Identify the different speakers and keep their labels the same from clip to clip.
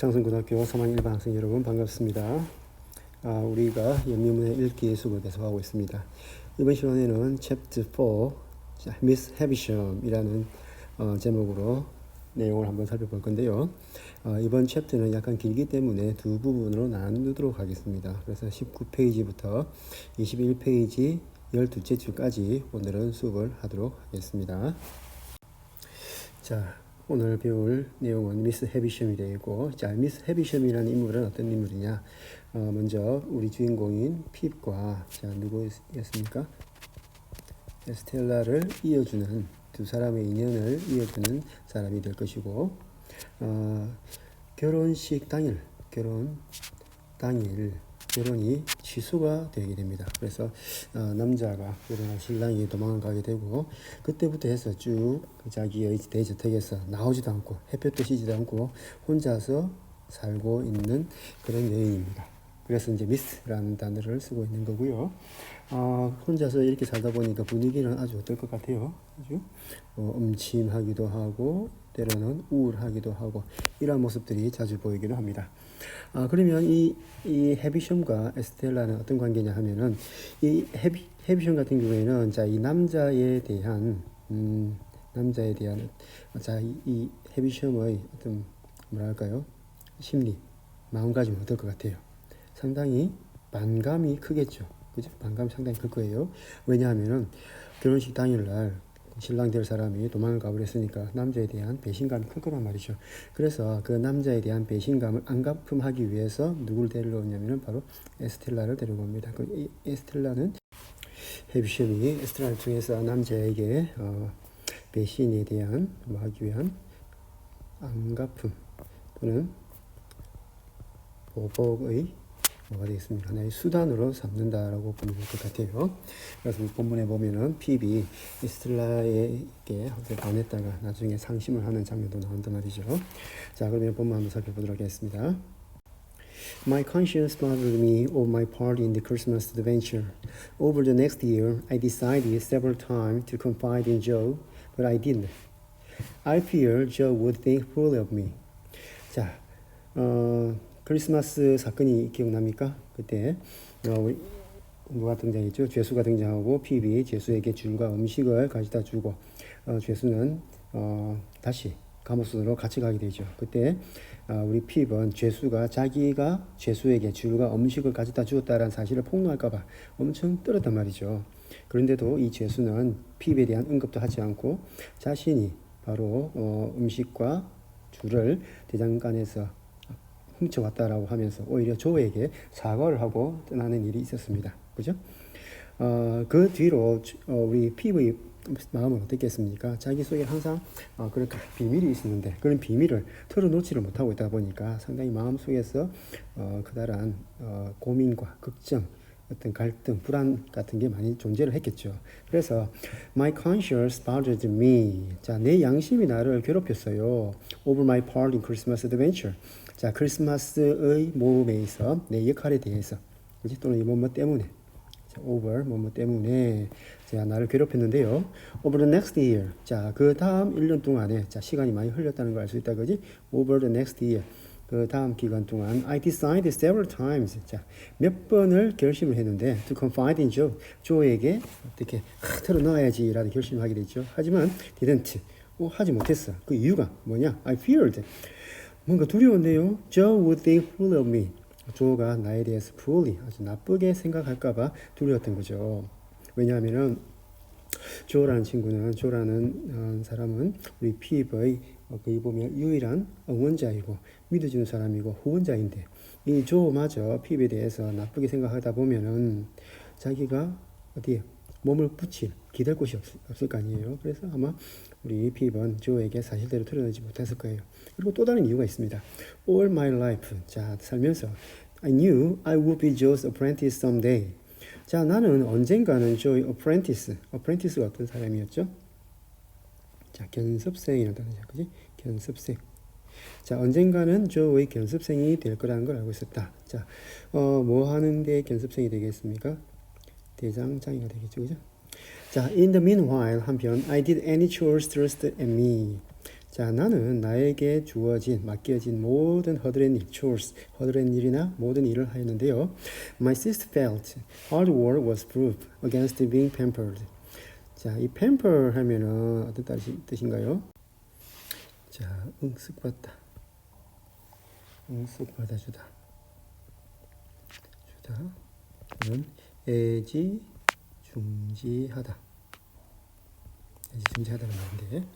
Speaker 1: 장성고등학교 3학년 1반 학생 여러분 반갑습니다. 우리가 연미문의 읽기 수업을 계속하고 있습니다. 이번 시간에는 Chapter 4 Miss Havisham이라는 제목으로 내용을 한번 살펴볼 건데요. 이번 챕터는 약간 길기 때문에 두 부분으로 나누도록 하겠습니다. 그래서 19페이지부터 21페이지 12째 줄까지 오늘은 수업을 하도록 하겠습니다. 자, 오늘 배울 내용은 미스 헤비샴이 되고, 자, 미스 헤비샴이라는 인물은 어떤 인물이냐? 먼저 우리 주인공인 핍과, 자, 누구였습니까? 에스텔라를 이어주는 두 사람의 인연을 이어주는 사람이 될 것이고, 결혼식 당일, 결혼이 취소가 되게 됩니다. 그래서 남자가 결혼할 신랑이 도망을 가게 되고, 그때부터 해서 쭉 자기의 대저택에서 나오지도 않고 햇볕도 쬐지도 않고 혼자서 살고 있는 그런 여인입니다. 그래서 이제 미스라는 단어를 쓰고 있는 거고요. 혼자서 이렇게 살다 보니까 분위기는 아주 어떨 것 같아요. 아주 음침하기도 하고 때로는 우울하기도 하고 이러한 모습들이 자주 보이기도 합니다. 그러면 이 헤비샴과 에스텔라는 어떤 관계냐 하면은 이 헤비샴 같은 경우에는 자, 이 남자에 대한 자, 이 헤비샴의 어떤 뭐랄까요? 심리, 마음가짐은 어떨 것 같아요? 상당히 반감이 크겠죠. 그죠? 반감이 상당히 클 거예요. 왜냐하면은 결혼식 당일날 신랑 될 사람이 도망을 가버렸으니까 남자에 대한 배신감이 클 거란 말이죠. 그래서 그 남자에 대한 배신감을 안갚음하기 위해서 누구를 데려오냐면은 바로 에스텔라를 데려옵니다. 이 에스텔라는 헤비샴이 에스텔라를 통해서 남자에게 배신에 대한 하기 위한 안갚음 또는 보복의 뭐가 되겠습니까? 하나의 수단으로 삼는다라고 보면 될 것 같아요. 그래서 본문에 보면은 핍이 에스텔라에게 반했다가 나중에 상심을 하는 장면도 나온단 말이죠. 자, 그러면 본문 한번 살펴보도록 하겠습니다. My conscience bothered me of my part in the Christmas adventure. Over the next year, I decided several times to confide in Joe, but I didn't. I feared Joe would think poorly of me. 자, 크리스마스 사건이 기억납니까? 그때 누가 등장했죠? 죄수가 등장하고 핍이 죄수에게 줄과 음식을 가져다 주고 죄수는 다시 감옥으로 같이 가게 되죠. 그때 우리 핍은 죄수가 자기가 죄수에게 줄과 음식을 가져다 주었다라는 사실을 폭로할까봐 엄청 떨었단 말이죠. 그런데도 이 죄수는 핍에 대한 언급도 하지 않고 자신이 바로 음식과 줄을 대장간에서 훔쳐왔다라고 하면서 오히려 조에게 사과를 하고 떠나는 일이 있었습니다. 그죠? 그 뒤로 우리 핍의 마음은 어땠겠습니까? 자기 속에 항상 그렇게 비밀이 있었는데 그런 비밀을 털어놓지를 못하고 있다 보니까 상당히 마음 속에서 그다란 고민과 걱정, 어떤 갈등, 불안 같은 게 많이 존재를 했겠죠. 그래서 my conscience bothered me. 자, 내 양심이 나를 괴롭혔어요. Over my part in Christmas adventure. 자, 크리스마스의 모험에 있어 내 역할에 대해서, 그렇지? 또는 이 뭐뭐 때문에, 자, over 뭐뭐 때문에 자, 나를 괴롭혔는데요. Over the next year. 자, 그 다음 1년 동안에 자, 시간이 많이 흘렸다는 걸 알 수 있다, 그지? Over the next year. 그 다음 기간 동안 I decided several times. 자, 몇 번을 결심을 했는데 to confide in Joe. 조에게 어떻게 털어놔야지 라는 결심을 하게 됐죠. 하지만 didn't. 하지 못했어. 그 이유가 뭐냐? I feared. 뭔가 두려운데요. Joe would think poorly of me. 조가 나에 대해서 poorly, 아주 나쁘게 생각할까봐 두려웠던 거죠. 왜냐하면은 조라는 사람은 우리 핍의 거기 보면 유일한 응원자이고 믿어주는 사람이고 후원자인데 이 조마저 핍에 대해서 나쁘게 생각하다 보면은 자기가 어디에 몸을 기댈 곳이 없을 거 아니에요. 그래서 아마 우리 핍은 조에게 사실대로 털어내지 못했을 거예요. 그리고 또 다른 이유가 있습니다. All my life, 자, 살면서 I knew I would be Joe's apprentice someday. 자, 나는 언젠가는 조의 apprentice가 어떤 사람이었죠? 자, 견습생이라는 단어죠. 그지? 견습생. 자, 언젠가는 조의 견습생이 될 거라는 걸 알고 있었다. 자, 뭐 하는데 견습생이 되겠습니까? 대장장이가 되겠죠. 그죠? 자, in the meanwhile, 한편 I did any chores thrust at me. 자, 자, 나는 나에게 주어진, 맡겨진 모든 허드렛 일, chores, 허드렛 일이나 모든 일을 하였는데요. My sister felt hard work was proof against being pampered. 자, 이 pamper 하면은 어떤 뜻인가요? 자, 응습받다. 응습받아 주다. 는 애지중지하다. 애지중지하다는 말인데,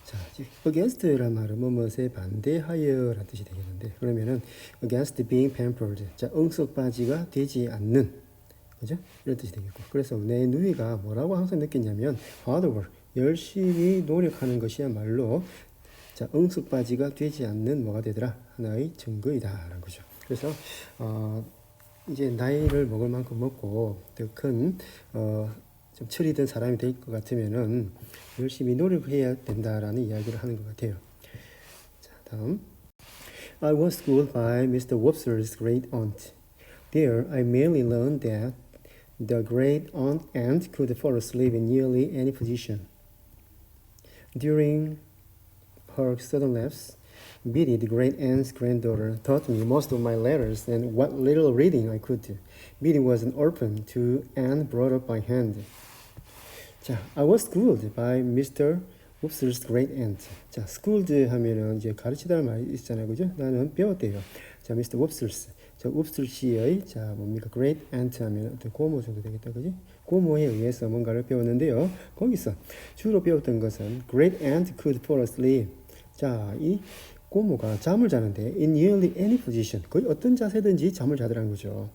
Speaker 1: 자, against란 말은 뭐뭐에 반대하여라는 뜻이 되겠는데, 그러면은 against being pampered, 자, 응석바지가 되지 않는, 그죠? 이런 뜻이 되겠고, 그래서 내 누이가 뭐라고 항상 느꼈냐면 hard work, 열심히 노력하는 것이야말로 자, 응석바지가 되지 않는 뭐가 되더라? 하나의 증거이다라는 거죠. 그래서 이제 나이를 먹을 만큼 먹고 더 큰 좀 철이 든 사람이 될 것 같으면은 열심히 노력해야 된다라는 이야기를 하는 것 같아요. 자, 다음. I was schooled by Mr. Webster's great aunt. There, I merely learned that the great aunt could fall asleep in nearly any position. During her sudden lapse, Biddy, the great aunt's granddaughter, taught me most of my letters and what little reading I could do. Biddy was an orphan to and brought up by hand. 자, I was schooled by Mr. Webster's great aunt. 자, schooled 하면은 이제 가르치다는 말이 있잖아요, 그죠? 나는 배웠대요. 자, Mr. Webster's. 자, 웁슬 씨의 자 뭡니까? great aunt 하면 어떤 고모 정도 되겠다, 그지? 고모에 의해서 뭔가를 배웠는데요. 거기서 주로 배웠던 것은 great aunt could fall asleep. 자, 이 고모가 잠을 자는데 in nearly any position, 거의 어떤 자세든지 잠을 자더라는 거죠.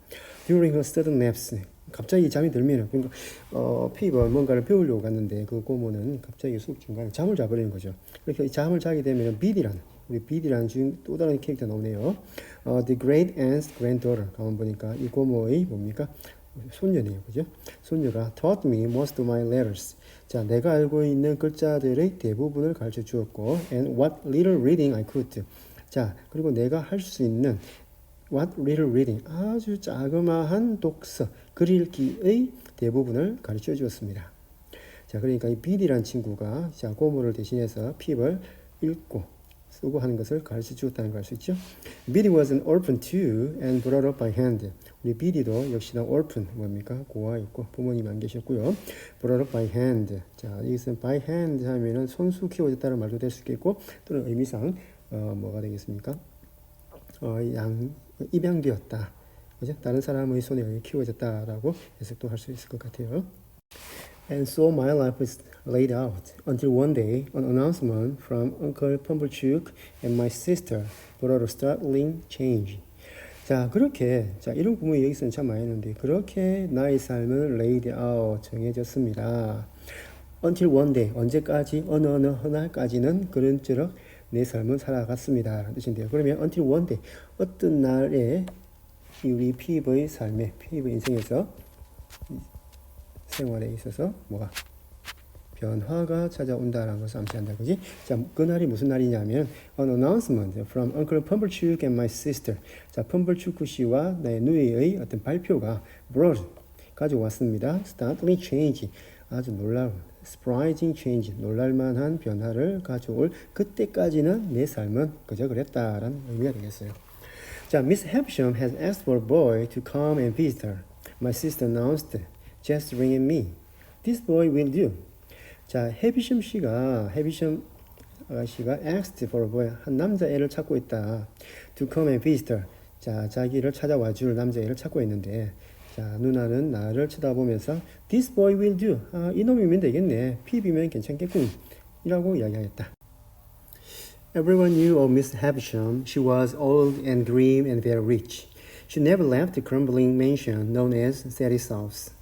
Speaker 1: During her sudden naps, 갑자기 잠이 들면은 그러니까 피버 뭔가를 배우려고 갔는데 그 고모는 갑자기 수업 중간에 잠을 자버리는 거죠. 그렇게 잠을 자게 되면 비디라는 우리 비디라는 또 다른 캐릭터 나오네요. The great aunt's granddaughter 가만 보니까 이 고모의 뭡니까? 손녀네요, 그죠? 손녀가 taught me most of my letters. 자, 내가 알고 있는 글자들의 대부분을 가르쳐 주었고, and what little reading I could do. 자, 그리고 내가 할 수 있는 what little reading, 아주 자그마한 독서, 글 읽기의 대부분을 가르쳐 주었습니다. 자, 그러니까 이 비디라는 친구가 자, 고모를 대신해서 핍을 읽고 쓰고 하는 것을 가르쳐 주었다는 걸 알 수 있죠. Biddy was an orphan too and brought up by hand. 우리 비디도 역시나 orphan 뭡니까? 고아 있고 부모님 안 계셨고요. brought up by hand. 자, 여기서 by hand 하면은 손수 키워졌다는 말도 될 수 있겠고 또는 의미상 뭐가 되겠습니까? 입양되었다. 그죠? 다른 사람의 손에 의해 키워졌다라고 해석도 할 수 있을 것 같아요. And so my life was laid out until one day an announcement from Uncle Pumblechook and my sister brought a startling change. 자, 그렇게 자 이런 구문이 여기서는 참 많이 있는데 그렇게 나의 삶은 laid out 정해졌습니다. Until one day 언제까지 어느 날까지는 그런저럭 내 삶은 살아갔습니다. 라는 뜻인데요. 그러면 until one day 어떤 날에 우리 피브의 삶에 피브의 인생에서 생활에 있어서 뭐가 변화가 찾아온다라는 것을 암시한다, 그지? 자, 그날이 무슨 날이냐면 an announcement from Uncle Pumblechook and my sister. 자, 펌블추크 씨와 내 누이의 어떤 발표가 brought 가져왔습니다. startling change 아주 놀라운 surprising change 놀랄만한 변화를 가져올 그때까지는 내 삶은 그저 그랬다라는 의미가 되겠어요. 자, Miss Havisham has asked for a boy to come and visit her. My sister announced, gesturing at me. This boy will do. 자, 해비섬 아가씨가 asked for a boy, 한 남자애를 찾고 있다. To come and visit her. 자, 자기를 찾아와 줄 남자애를 찾고 있는데, 자, 누나는 나를 쳐다보면서 This boy will do. 아, 이놈이면 되겠네. 피비면 괜찮겠군. 이라고 이야기하였다. Everyone knew of Miss Havisham. She was old and grim and very rich. She never left the crumbling mansion known as Sadie's house.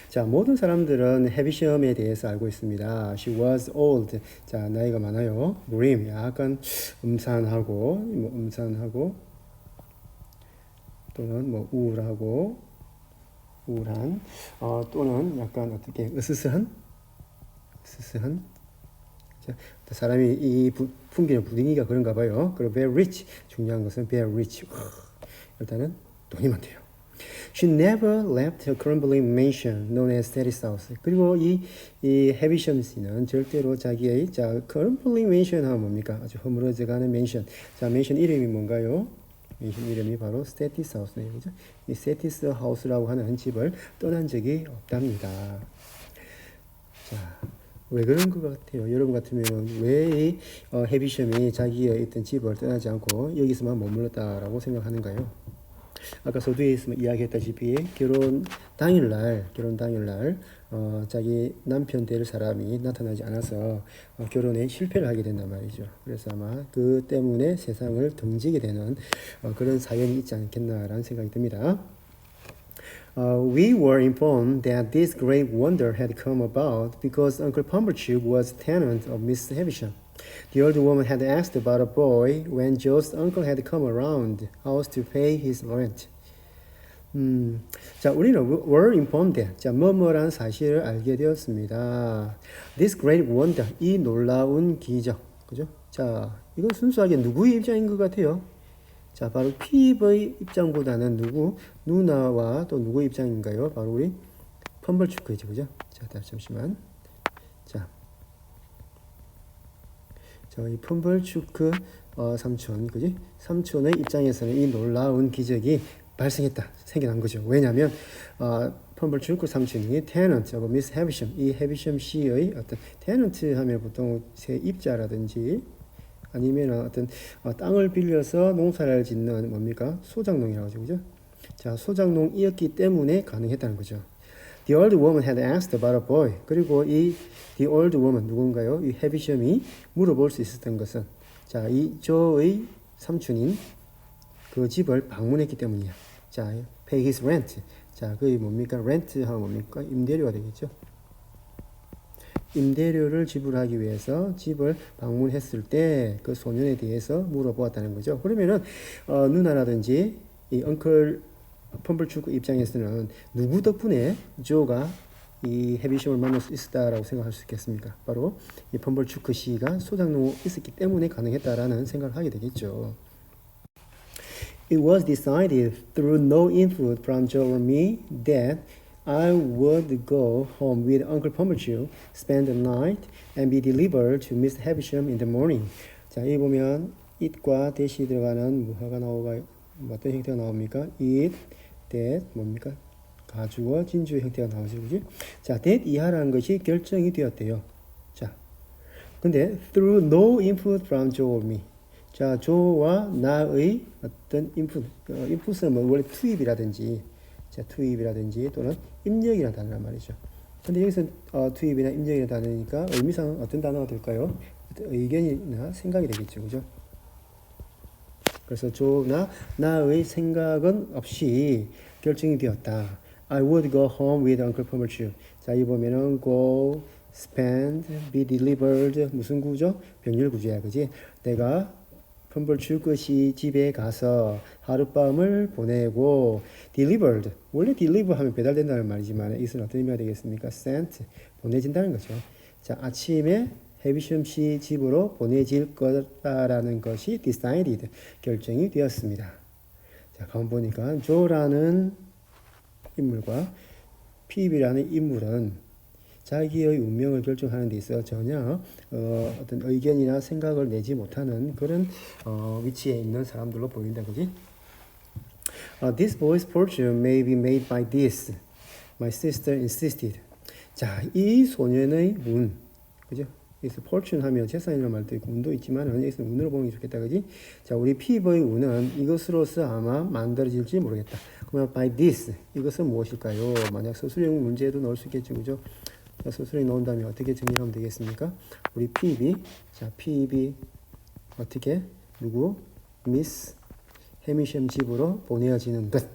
Speaker 1: 자, 모든 사람들은 해비섬에 대해서 알고 있습니다. She was old. 자, 나이가 많아요. grim. 약간 음산하고 또는 뭐 우울한 또는 약간 어떻게 으스스한 자, 사람이 이 풍기는 분위기가 그런가 봐요. 그리고 very rich 중요한 것은 very rich. 일단은 돈이 많대요. She never left her crumbling mansion known as Daddy's house. 그리고 이 해비션 씨는 절대로 자기의 자 crumbling mansion 하면 뭡니까? 아주 허물어져가는 맨션. 자 맨션 이름이 뭔가요? 맨션 이름이 바로 스테티스 하우스네요. 그죠? 이 스테티스 하우스라고 하는 집을 떠난 적이 없답니다. 자, 왜 그런 것 같아요? 여러분 같으면 왜 해비션이 자기의 있던 집을 떠나지 않고 여기서만 머물렀다라고 생각하는가요? 아까 서두에 이야기했다시피 결혼 당일날 자기 남편 될 사람이 나타나지 않아서 결혼에 실패를 하게 된단 말이죠. 그래서 아마 그 때문에 세상을 등지게 되는 그런 사연이 있지 않겠나라는 생각이 듭니다. We were informed that this great wonder had come about because Uncle Pumblechook was tenant of Miss Havisham. The old woman had asked about a boy when Joe's uncle had come around the house to pay his rent. 자, 우리는 were informed. 자, 뭐뭐란 사실을 알게 되었습니다. This great wonder, 이 놀라운 기적, 그죠? 자, 이건 순수하게 누구의 입장인 것 같아요? 자, 바로 피브의 입장보다는 누나와 또 누구의 입장인가요? 바로 우리 펌블추크이죠, 그죠? 자, 잠시만. 자, 이 펌블추크 삼촌, 그지? 삼촌의 입장에서는 이 놀라운 기적이 생겨난 거죠. 왜냐하면 펌블추크 삼촌이 tenant of Miss Havisham, 이 해비션 씨의 어떤 tenant 하면 보통 세입자라든지 아니면 어떤 땅을 빌려서 농사를 짓는 뭡니까? 소작농이라고 하죠, 그죠? 자, 소작농이었기 때문에 가능했다는 거죠. The old woman had asked about a boy. 그리고 이 the old woman 누군가요? 이 해비션이 물어볼 수 있었던 것은 자, 이 조의 삼촌인 그 집을 방문했기 때문이야. 자, pay his rent. 자, 그게 뭡니까? rent 하면 뭡니까? 임대료가 되겠죠. 임대료를 지불하기 위해서 집을 방문했을 때 그 소년에 대해서 물어보았다는 거죠. 그러면은 누나라든지 이 엉클 펌블추크 입장에서는 누구 덕분에 조가 이 해비션을 만날 수 있었다라고 생각할 수 있겠습니까? 바로 이 펌블추크 씨가 소장농 있었기 때문에 가능했다라는 생각을 하게 되겠죠. It was decided through no input from Joe or me that I would go home with Uncle Pumblechook, spend the night, and be delivered to Miss Havisham in the morning. 자, 여기 보면 it과 that이 들어가는 뭐가 나오가 어떤 형태가 나옵니까? it, that 뭡니까? 가주어, 진주의 형태가 나오죠, 그지? 자, that 이하라는 것이 결정이 되었대요. 자, 근데 through no input from Joe or me. 자, 조와 나의 어떤 인풋은 뭐 원래 투입이라든지 또는 입력이라는 단어란 말이죠. 근데 여기서 투입이나 입력이라는 단어니까 의미상 어떤 단어가 될까요? 의견이나 생각이 되겠죠, 그죠? 그래서 조나 나의 생각은 없이 결정이 되었다. I would go home with Uncle Pumblechook. 자, 이 보면은 go, spend, be delivered 무슨 구조? 병렬 구조야, 그지? 내가 펌블추크 씨 집에 가서 하룻밤을 보내고 delivered 원래 deliver 하면 배달된다는 말이지만 이것은 어떤 의미가 되겠습니까? sent 보내진다는 거죠. 자, 아침에 해비션 씨 집으로 보내질 거다라는 것이 decided 결정이 되었습니다. 자, 가만 보니까 조라는 인물과 피비라는 인물은 자기의 운명을 결정하는 데 있어 전혀 어떤 의견이나 생각을 내지 못하는 그런 위치에 있는 사람들로 보인다, 그지? This boy's fortune may be made by this. My sister insisted. 자, 이 소년의 운, 그죠? 여기서 fortune 하면 재산이라는 말도 있고 운도 있지만 여기서 운으로 보는 게 좋겠다, 그지? 자, 우리 피부의 운은 이것으로서 아마 만들어질지 모르겠다. 그러면 by this 이것은 무엇일까요? 만약 서술형 문제도 넣을 수 있겠죠, 그죠? 자, 서술형이 나온 다음에 어떻게 정리하면 되겠습니까? 우리 PB, 자, PB 어떻게 누구 미스 해미션 집으로 보내어지는 것,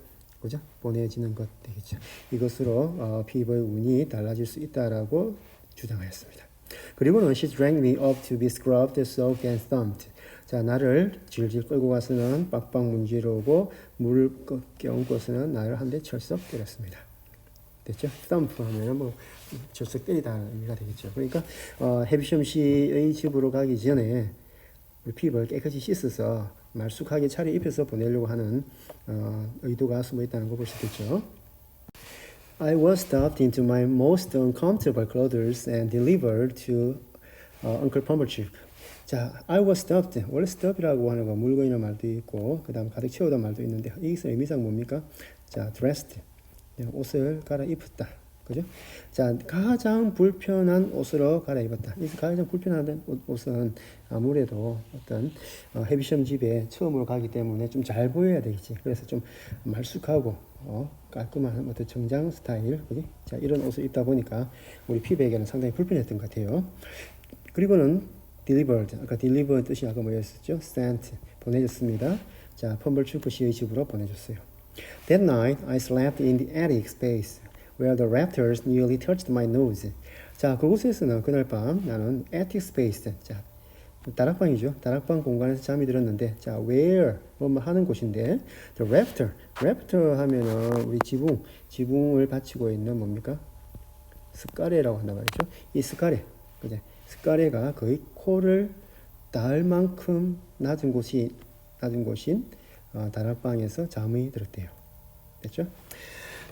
Speaker 1: 그죠? 보내어지는 것 되겠죠. 이것으로 PB의 운이 달라질 수 있다라고 주장하였습니다. 그리고는 she dragged me up to be scrubbed, soaked, and thumped. 자, 나를 질질 끌고 가서는 빡빡 문지르고 물을 껴안고서는 나를 한 대 철썩 때렸습니다. 됐죠? thump 하면 뭐 철썩 때리다는 의미가 되겠죠. 그러니까 해비션 씨의 집으로 가기 전에 우리 피부를 깨끗이 씻어서 말쑥하게 차려입혀서 보내려고 하는 의도가 숨어 있다는 거 볼 수 있겠죠. I was stuffed into my most uncomfortable clothes and delivered to Uncle Pumblechook. 자, I was stuffed. 원래 stuff이라고 하는 거 물건이나 말도 있고 그 다음 가득 채우다 말도 있는데 여기서 의미상 뭡니까? 자, dressed. 옷을 갈아입었다. 그죠? 자, 가장 불편한 옷으로 갈아입었다. 이 가장 불편한 옷은 아무래도 어떤 헤비시험 집에 처음으로 가기 때문에 좀 잘 보여야 되겠지. 그래서 좀 말쑥하고 깔끔한 어떤 정장 스타일, 그지? 자, 이런 옷을 입다 보니까 우리 피부에게는 상당히 불편했던 것 같아요. 그리고는 delivered. 아까 deliver 뜻이 아까 뭐였었죠? sent. 보내줬습니다. 자, 펌블추크 씨의 집으로 보내줬어요. That night, I slept in the attic space, where the rafters nearly touched my nose. 자, 그곳에서는 그날 밤 나는 attic space, 자, 다락방이죠. 다락방 공간에서 잠이 들었는데, 자, where 뭐 하는 곳인데, the rafter 하면은 우리 지붕을 받치고 있는 뭡니까? 스카레라고 한단 말이죠. 이 스카레, 그죠? 스카레가 거의 코를 닿을 만큼 낮은 곳인 다락방에서 잠이 들었대요. 됐죠?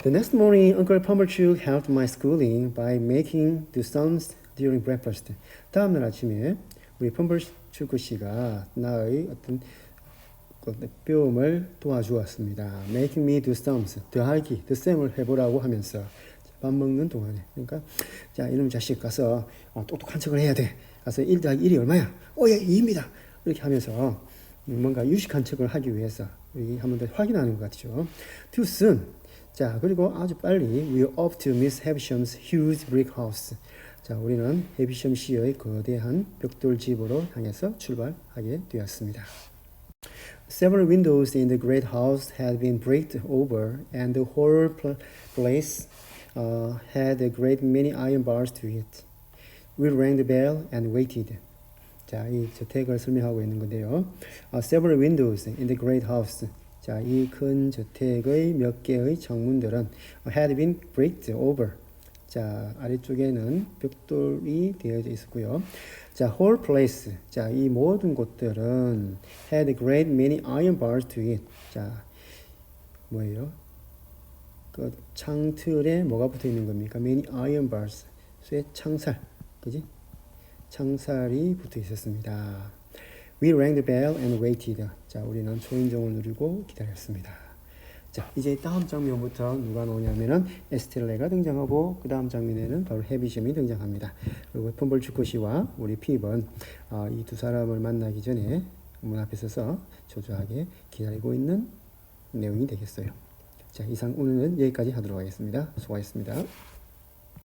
Speaker 1: The next morning, Uncle Pumblechook helped my schooling by making the sums during breakfast. 다음 날 아침에 우리 펌블추크 씨가 나의 어떤 배움을 도와주었습니다. Making me do sums, 더하기, 덧셈을 해보라고 하면서 밥 먹는 동안에. 그러니까 자, 이놈 자식 가서 똑똑한 척을 해야 돼. 가서 1 더하기 1이 얼마야? 예, 2입니다. 이렇게 하면서 뭔가 유식한 척을 하기 위해서 우리 한 번 더 확인하는 것 같죠. Too soon. 자, 그리고 아주 빨리 we're off to Miss Havisham's huge brick house. 자, 우리는 해비섬 씨의 거대한 벽돌 집으로 향해서 출발하게 되었습니다. Several windows in the great house had been bricked over, and the whole place had a great many iron bars to it. We rang the bell and waited. 자, 이 저택을 설명하고 있는 건데요. Several windows in the great house. 자, 이 큰 저택의 몇 개의 창문들은 had been bricked over. 자, 아래쪽에는 벽돌이 되어져 있었고요. 자, whole place. 자, 이 모든 곳들은 had a great many iron bars to it. 자, 뭐예요? 그 창틀에 뭐가 붙어 있는 겁니까? many iron bars. 쇠 창살. 그지? 창살이 붙어 있었습니다. We rang the bell and waited. 자, 우리는 초인종을 누르고 기다렸습니다. 자, 이제 다음 장면부터 누가 나오냐면은 에스텔레가 등장하고 그 다음 장면에는 바로 해비심이 등장합니다. 그리고 펌블추크 씨와 우리 핍은 이 두 사람을 만나기 전에 문 앞에 서서 초조하게 기다리고 있는 내용이 되겠어요. 자, 이상 오늘은 여기까지 하도록 하겠습니다. 수고하셨습니다.